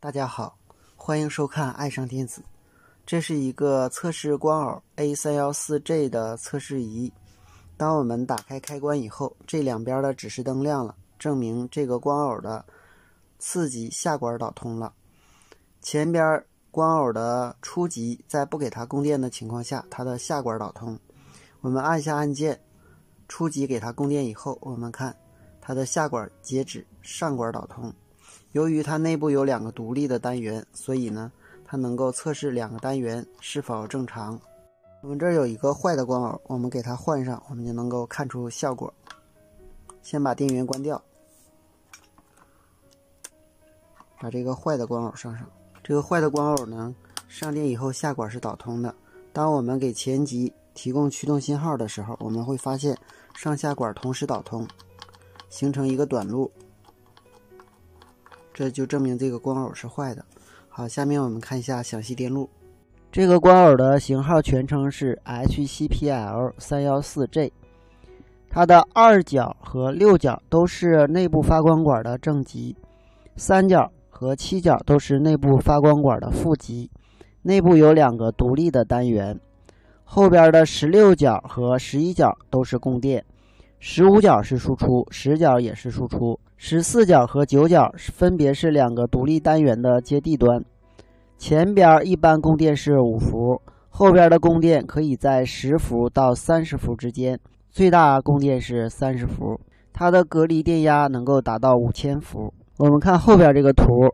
大家好，欢迎收看爱上电子。这是一个测试光螯 A314J 的测试仪。当我们打开开关以后，这两边的指示灯亮了，证明这个光螯的次级下管导通了。前边光螯的初级在不给它供电的情况下，它的下管导通。我们按下按键，初级给它供电以后，我们看它的下管截止，上管导通。由于它内部有两个独立的单元，所以呢，它能够测试两个单元是否正常。我们这儿有一个坏的光螯，我们给它换上，我们就能够看出效果。先把电源关掉，把这个坏的光螯上。这个坏的光螯呢，上电以后下管是导通的。当我们给前级提供驱动信号的时候，我们会发现上下管同时导通，形成一个短路。这就证明这个光螯是坏的。好，下面我们看一下详细电路。这个光螯的型号全称是 HCPL314J， 它的2角和6角都是内部发光管的正极，3角和7角都是内部发光管的负极，内部有两个独立的单元。后边的16角和11角都是供电，15角是输出，10角也是输出，14角和9角分别是两个独立单元的接地端。前边一般供电是5伏，后边的供电可以在10伏到30伏之间，最大供电是30伏。它的隔离电压能够达到5000伏。我们看后边这个图，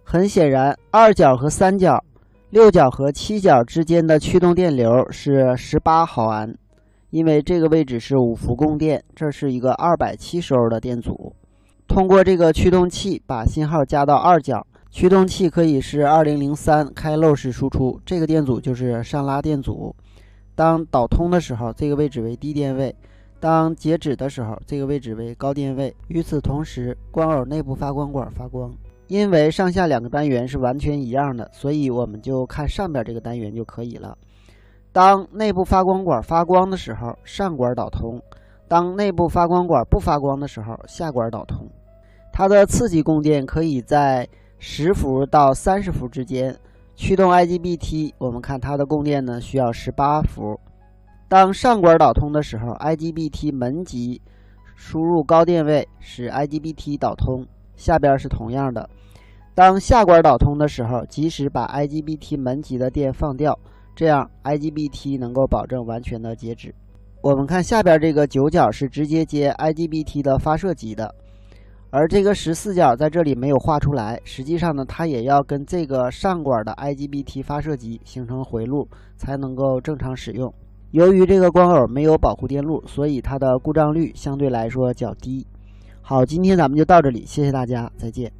很显然2角和3角、6角和7角之间的驱动电流是18毫安，因为这个位置是5伏供电，这是一个270欧的电阻。通过这个驱动器把信号加到2角，驱动器可以是2003开漏式输出，这个电阻就是上拉电阻。当导通的时候，这个位置为低电位；当截止的时候，这个位置为高电位。与此同时，光螯内部发光管发光。因为上下两个单元是完全一样的，所以我们就看上边这个单元就可以了。当内部发光管发光的时候，上管导通；当内部发光管不发光的时候，下管导通。它的次级供电可以在10伏到30伏之间。驱动 IGBT， 我们看它的供电呢需要18伏。当上管导通的时候， IGBT 门级输入高电位使 IGBT 导通，下边是同样的。当下管导通的时候，及时把 IGBT 门级的电放掉，这样 IGBT 能够保证完全的截止。我们看下边这个9角是直接接 IGBT 的发射极的，而这个14角在这里没有画出来，实际上呢，它也要跟这个上管的 IGBT 发射极形成回路，才能够正常使用。由于这个光螯没有保护电路，所以它的故障率相对来说较低。好，今天咱们就到这里，谢谢大家，再见。